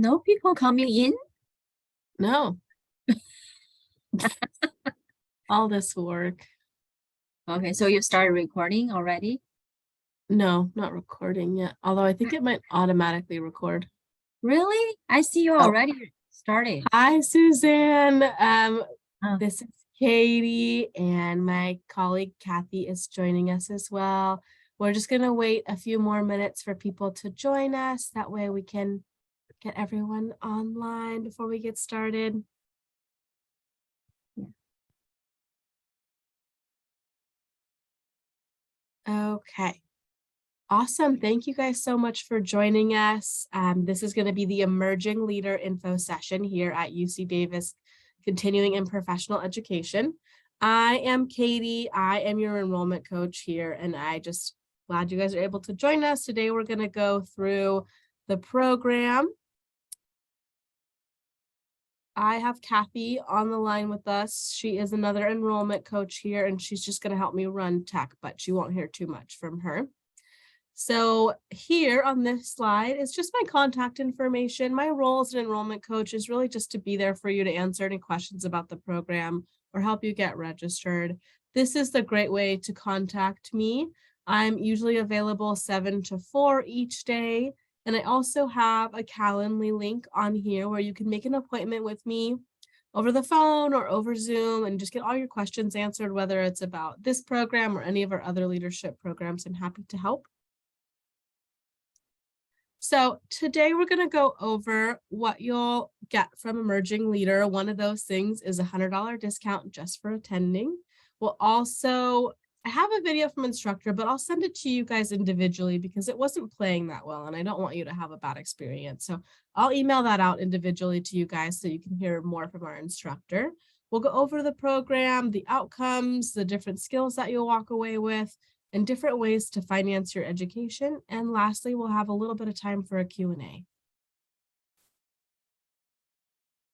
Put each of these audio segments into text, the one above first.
No people coming in? No, all this work. Okay, so you started recording already? No, not recording yet. Although I think it might automatically record. Really? I see you Oh, already started. hi, Suzanne. Oh, This is Katie, and my colleague Kathy is joining us as well. We're just going to wait a few more minutes for people to join us. That way we can get everyone online before we get started. yeah. Okay. Awesome. Thank you guys so much for joining us. This is going to be the Emerging Leader Info session here at UC Davis Continuing in Professional Education. I am Katie. I am your enrollment coach here, and I just glad you guys are able to join us. Today, we're going to go through the program. I have Kathy on the line with us. She is another enrollment coach here, and she's just going to help me run tech, but you won't hear too much from her. So here on this slide is just my contact information. My role as an enrollment coach is really just to be there for you to answer any questions about the program or help you get registered. This is the great way to contact me. I'm usually available 7 to 4 each day. And I also have a Calendly link on here where you can make an appointment with me over the phone or over Zoom and just get all your questions answered, whether it's about this program or any of our other leadership programs. I'm happy to help. So today we're going to go over what you'll get from Emerging Leader. One of those things is a $100 discount just for attending. We'll also have a video from instructor, but I'll send it to you guys individually because it wasn't playing that well and I don't want you to have a bad experience. So I'll email that out individually to you guys so you can hear more from our instructor. We'll go over the program, the outcomes, the different skills that you'll walk away with, and different ways to finance your education. And lastly, we'll have a little bit of time for a Q&A.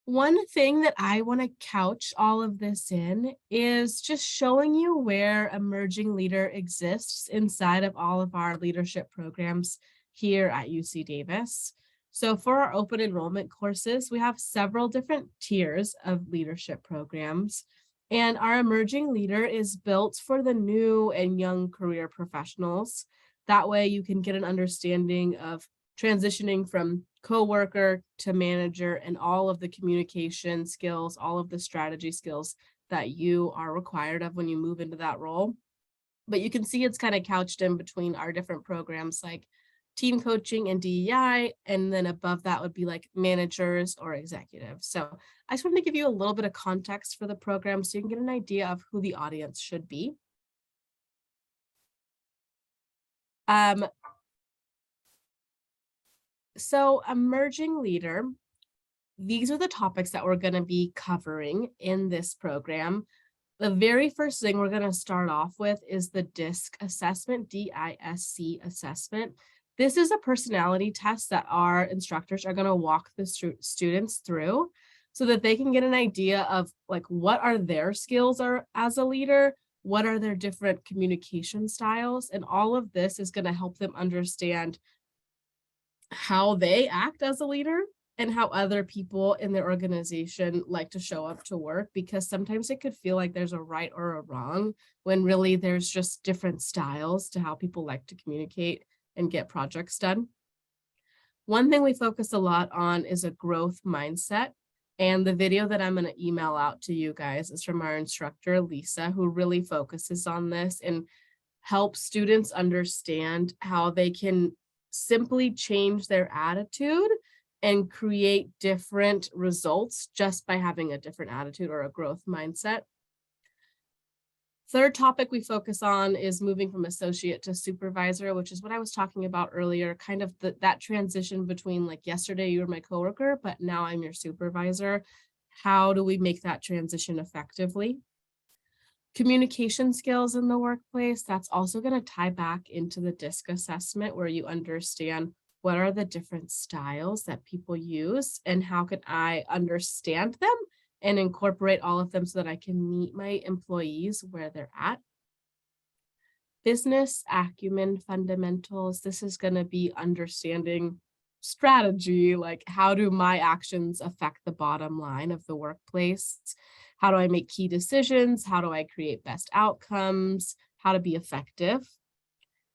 One thing that I want to couch all of this in is just showing you where Emerging Leader exists inside of all of our leadership programs here at UC Davis. So for our open enrollment courses, we have several different tiers of leadership programs. And our Emerging Leader is built for the new and young career professionals. That way you can get an understanding of transitioning from coworker to manager and all of the communication skills, all of the strategy skills that you are required of when you move into that role. But you can see it's kind of couched in between our different programs like team coaching and DEI, and then above that would be like managers or executives. So I just wanted to give you a little bit of context for the program so you can get an idea of who the audience should be. So Emerging Leader, these are the topics that we're going to be covering in this program. The very first thing we're going to start off with is the DISC assessment, DISC assessment. This is a personality test that our instructors are going to walk the students through so that they can get an idea of like what are their skills are as a leader, what are their different communication styles, and all of this is going to help them understand how they act as a leader and how other people in their organization like to show up to work, because sometimes it could feel like there's a right or a wrong when really there's just different styles to how people like to communicate and get projects done. One thing we focus a lot on is a growth mindset. And the video that I'm going to email out to you guys is from our instructor, Lisa, who really focuses on this and helps students understand how they can simply change their attitude and create different results just by having a different attitude or a growth mindset. Third topic we focus on is moving from associate to supervisor, which is what I was talking about earlier, kind of that transition between like yesterday you were my coworker, but now I'm your supervisor. How do we make that transition effectively? Communication skills in the workplace, that's also going to tie back into the DISC assessment where you understand what are the different styles that people use and how can I understand them and incorporate all of them so that I can meet my employees where they're at. Business acumen fundamentals. This is going to be understanding strategy, like how do my actions affect the bottom line of the workplace? How do I make key decisions? How do I create best outcomes? How to be effective?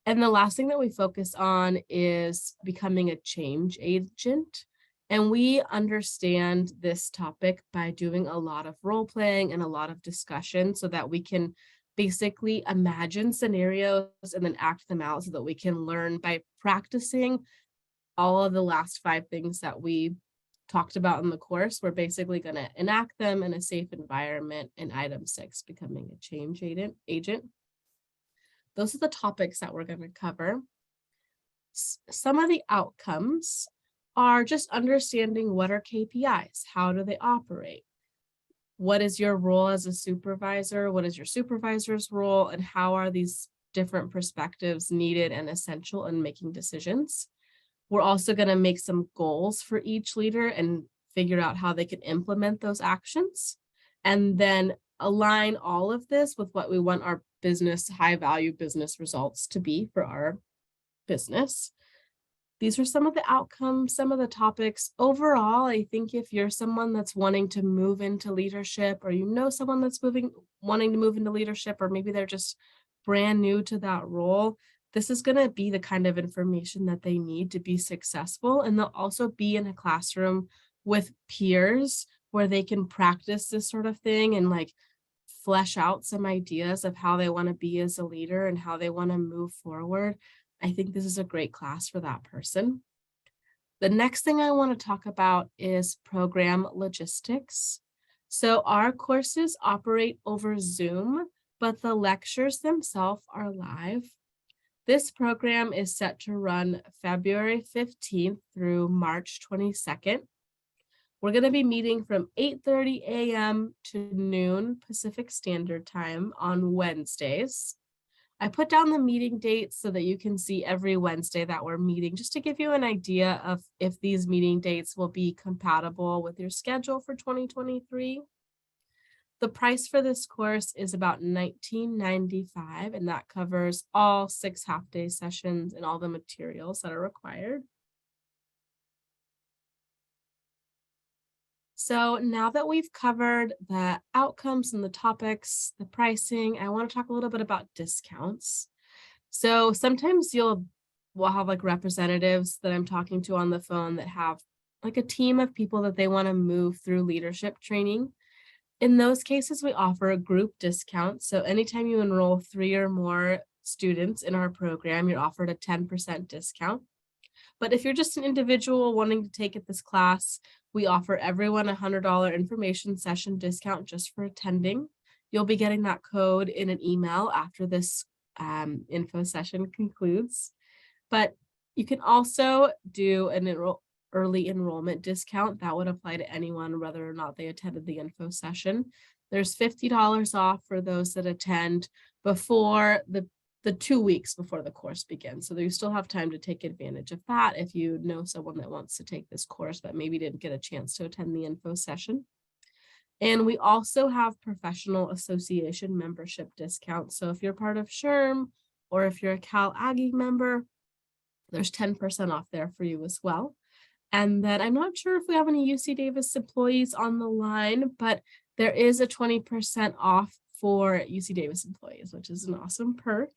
And the last thing that we focus on is becoming a change agent. And we understand this topic by doing a lot of role playing and a lot of discussion so that we can basically imagine scenarios and then act them out so that we can learn by practicing all of the last 5 things that we talked about in the course. We're basically going to enact them in a safe environment in item 6, becoming a change agent. Those are the topics that we're going to cover. Some of the outcomes are just understanding what are KPIs, how do they operate? What is your role as a supervisor? What is your supervisor's role? And how are these different perspectives needed and essential in making decisions? We're also going to make some goals for each leader and figure out how they can implement those actions. And then align all of this with what we want our business, high value business results to be for our business. These are some of the outcomes, some of the topics. Overall, I think if you're someone that's wanting to move into leadership, or you know someone that's wanting to move into leadership, or maybe they're just brand new to that role, this is going to be the kind of information that they need to be successful. And they'll also be in a classroom with peers where they can practice this sort of thing and like flesh out some ideas of how they want to be as a leader and how they want to move forward. I think this is a great class for that person. The next thing I want to talk about is program logistics. So our courses operate over Zoom, but the lectures themselves are live. This program is set to run February 15th through March 22nd. We're going to be meeting from 8:30 a.m. to noon Pacific Standard Time on Wednesdays. I put down the meeting dates so that you can see every Wednesday that we're meeting, just to give you an idea of if these meeting dates will be compatible with your schedule for 2023. The price for this course is about $19.95, and that covers all 6 half-day sessions and all the materials that are required. So now that we've covered the outcomes and the topics, the pricing, I want to talk a little bit about discounts. So sometimes we'll have like representatives that I'm talking to on the phone that have like a team of people that they want to move through leadership training. In those cases, we offer a group discount. So anytime you enroll 3 or more students in our program, you're offered a 10% discount. But if you're just an individual wanting to take this class, we offer everyone a $100 information session discount just for attending. You'll be getting that code in an email after this info session concludes. But you can also do an early enrollment discount that would apply to anyone, whether or not they attended the info session. There's $50 off for those that attend before the 2 weeks before the course begins. So you still have time to take advantage of that if you know someone that wants to take this course, but maybe didn't get a chance to attend the info session. And we also have professional association membership discounts. So if you're part of SHRM or if you're a Cal Aggie member, there's 10% off there for you as well. And then I'm not sure if we have any UC Davis employees on the line, but there is a 20% off for UC Davis employees, which is an awesome perk.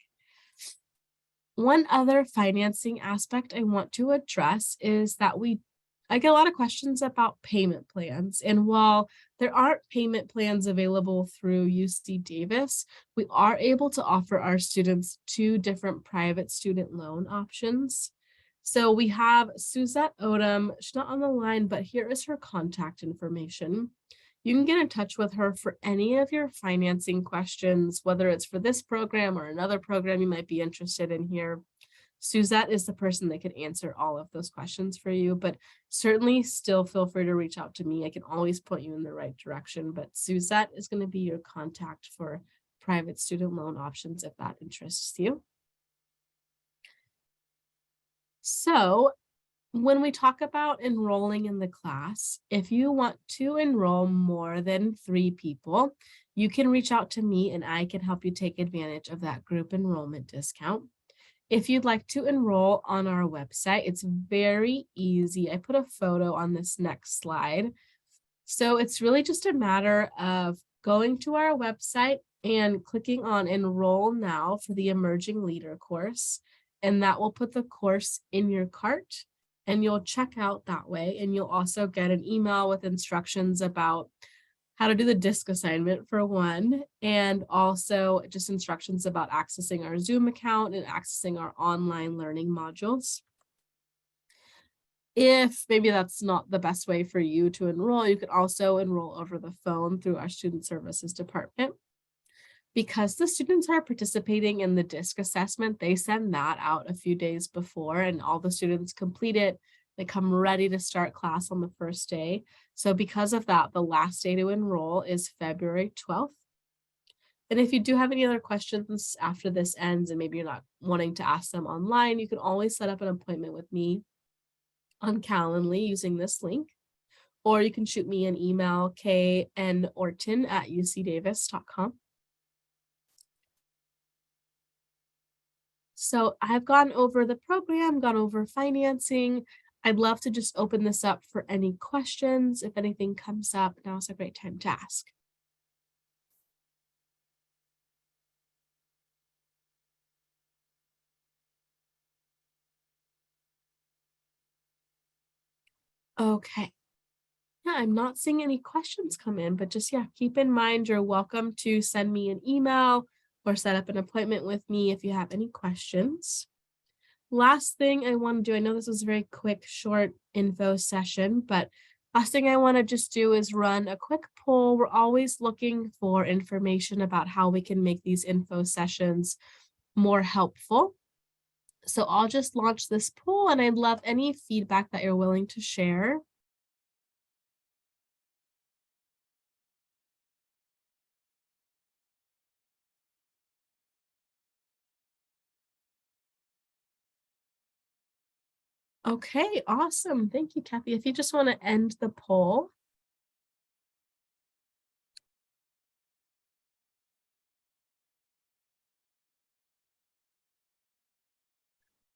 One other financing aspect I want to address is that I get a lot of questions about payment plans. And while there aren't payment plans available through UC Davis, we are able to offer our students 2 different private student loan options. So we have Suzette Odom. She's not on the line, but here is her contact information. You can get in touch with her for any of your financing questions, whether it's for this program or another program you might be interested in here. Suzette is the person that can answer all of those questions for you, but certainly still feel free to reach out to me. I can always point you in the right direction, but Suzette is going to be your contact for private student loan options if that interests you. So When we talk about enrolling in the class, if you want to enroll more than 3 people, you can reach out to me and I can help you take advantage of that group enrollment discount. If you'd like to enroll on our website, it's very easy. I put a photo on this next slide. So it's really just a matter of going to our website and clicking on Enroll Now for the Emerging Leader course. And that will put the course in your cart and you'll check out that way. And you'll also get an email with instructions about how to do the disc assignment for one, and also just instructions about accessing our Zoom account and accessing our online learning modules. If maybe that's not the best way for you to enroll, you could also enroll over the phone through our student services department. Because the students are participating in the DISC assessment, they send that out a few days before and all the students complete it. They come ready to start class on the first day. So because of that, the last day to enroll is February 12th. And if you do have any other questions after this ends and maybe you're not wanting to ask them online, you can always set up an appointment with me on Calendly using this link, or you can shoot me an email, knorton@ucdavis.com. So I've gone over the program, gone over financing. I'd love to just open this up for any questions. If anything comes up, now's a great time to ask. Okay. Yeah, I'm not seeing any questions come in, but just, yeah, keep in mind you're welcome to send me an email or set up an appointment with me if you have any questions. Last thing I want to do, I know this was a very quick, short info session, but last thing I want to just do is run a quick poll. We're always looking for information about how we can make these info sessions more helpful. So I'll just launch this poll and I'd love any feedback that you're willing to share. Okay, awesome. Thank you, Kathy. If you just want to end the poll.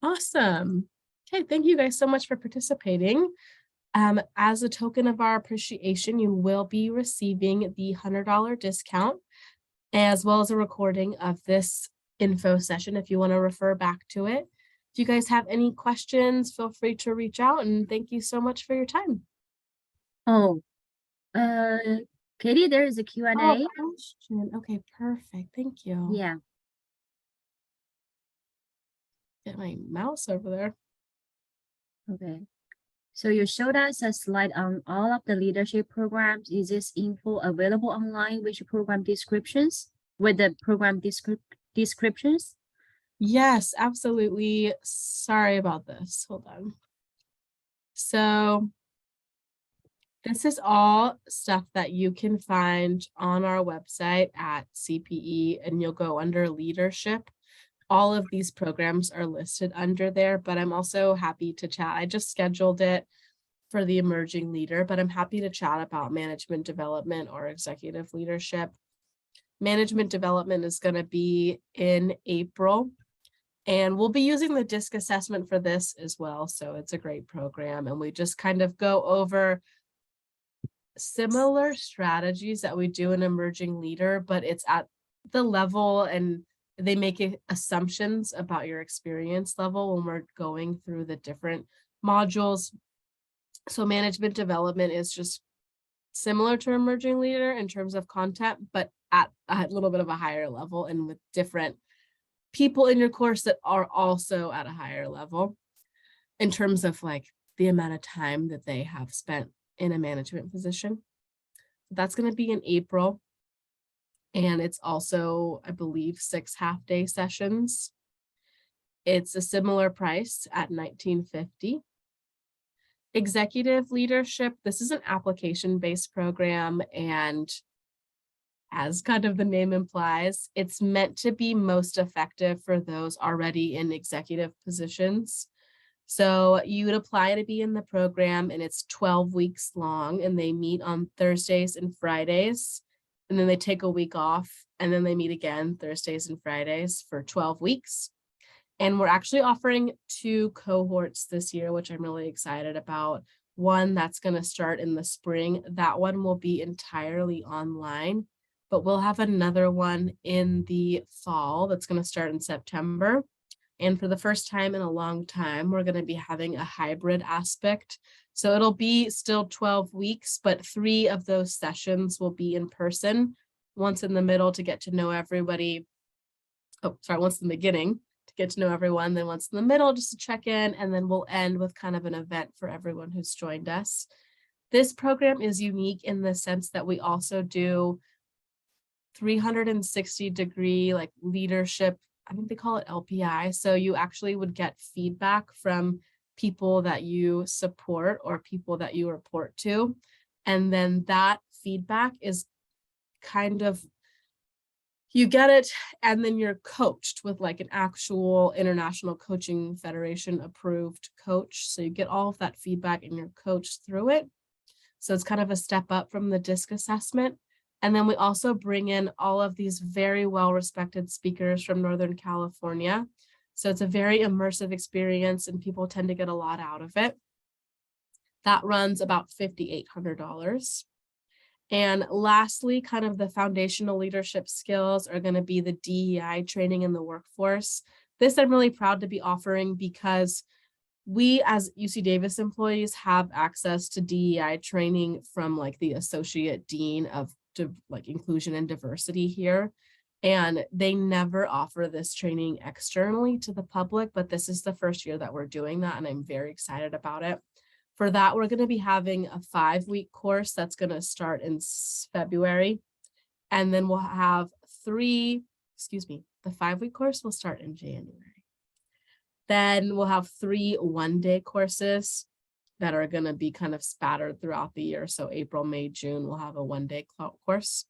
Awesome. Okay, thank you guys so much for participating. As a token of our appreciation, you will be receiving the $100 discount, as well as a recording of this info session if you want to refer back to it. If you guys have any questions, feel free to reach out, and thank you so much for your time. Oh, Katie, there is a Q&A. Oh, question. Okay, perfect. Thank you. Yeah. Get my mouse over there. Okay. So you showed us a slide on all of the leadership programs. Is this info available online with program descriptions? With the program descriptions? Yes, absolutely. Sorry about this. Hold on. So this is all stuff that you can find on our website at CPE, and you'll go under leadership. All of these programs are listed under there, but I'm also happy to chat. I just scheduled it for the emerging leader, but I'm happy to chat about management development or executive leadership. Management development is going to be in April, and we'll be using the DISC assessment for this as well. So it's a great program, and we just kind of go over similar strategies that we do in emerging leader, but it's at the level and they make assumptions about your experience level when we're going through the different modules. So management development is just similar to emerging leader in terms of content, but at a little bit of a higher level and with different people in your course that are also at a higher level in terms of like the amount of time that they have spent in a management position. That's going to be in April. And it's also, I believe, 6 half-day sessions. It's a similar price at $19.50. Executive leadership, this is an application-based program, and as kind of the name implies, it's meant to be most effective for those already in executive positions. So you would apply to be in the program, and it's 12 weeks long, and they meet on Thursdays and Fridays, and then they take a week off, and then they meet again Thursdays and Fridays for 12 weeks. And we're actually offering 2 cohorts this year, which I'm really excited about. One that's going to start in the spring. That one will be entirely online, but we'll have another one in the fall that's going to start in September. And for the first time in a long time, we're going to be having a hybrid aspect. So it'll be still 12 weeks, but 3 of those sessions will be in person. Once in the middle to get to know everybody. Once in the beginning to get to know everyone, then once in the middle just to check in, and then we'll end with kind of an event for everyone who's joined us. This program is unique in the sense that we also do 360-degree like leadership. I think they call it LPI. So you actually would get feedback from people that you support or people that you report to. And then that feedback is kind of, you get it, and then you're coached with like an actual International Coaching Federation approved coach. So you get all of that feedback and you're coached through it. So it's kind of a step up from the DISC assessment. And then we also bring in all of these very well-respected speakers from Northern California. So it's a very immersive experience and people tend to get a lot out of it. That runs about $5,800. And lastly, kind of the foundational leadership skills are going to be the DEI training in the workforce. This I'm really proud to be offering because we as UC Davis employees have access to DEI training from like the associate dean of like inclusion and diversity here. And they never offer this training externally to the public, but this is the first year that we're doing that. And I'm very excited about it. For that, we're going to be having a 5-week course that's going to start in February. And then we'll have the 5-week course will start in January. Then we'll have 3 one-day courses that are going to be kind of spattered throughout the year. So April, May, June, we'll have a one-day course.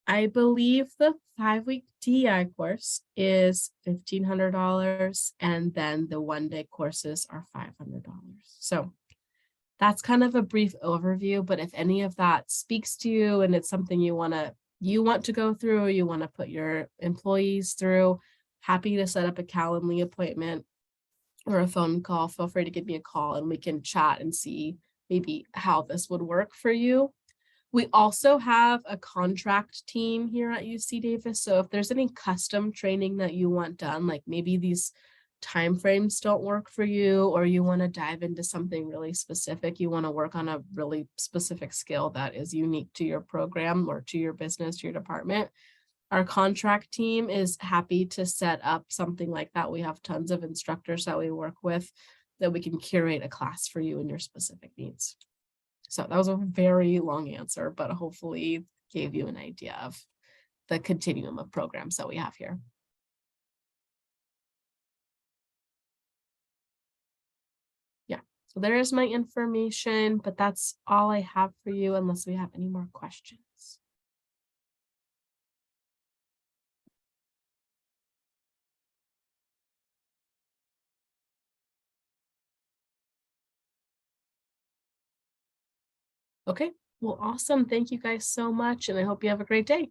I believe the 5-week DEI course is $1,500, and then the one-day courses are $500. So that's kind of a brief overview, but if any of that speaks to you and it's something you want to go through, you want to put your employees through, happy to set up a Calendly appointment or a phone call. Feel free to give me a call and we can chat and see maybe how this would work for you. We also have a contract team here at UC Davis. So if there's any custom training that you want done, like maybe these timeframes don't work for you, or you want to dive into something really specific, you want to work on a really specific skill that is unique to your program or to your business, to your department, our contract team is happy to set up something like that. We have tons of instructors that we work with that we can curate a class for you and your specific needs. So that was a very long answer, but hopefully gave you an idea of the continuum of programs that we have here. Yeah, so there is my information, but that's all I have for you unless we have any more questions. Okay, well, awesome. Thank you guys so much, and I hope you have a great day.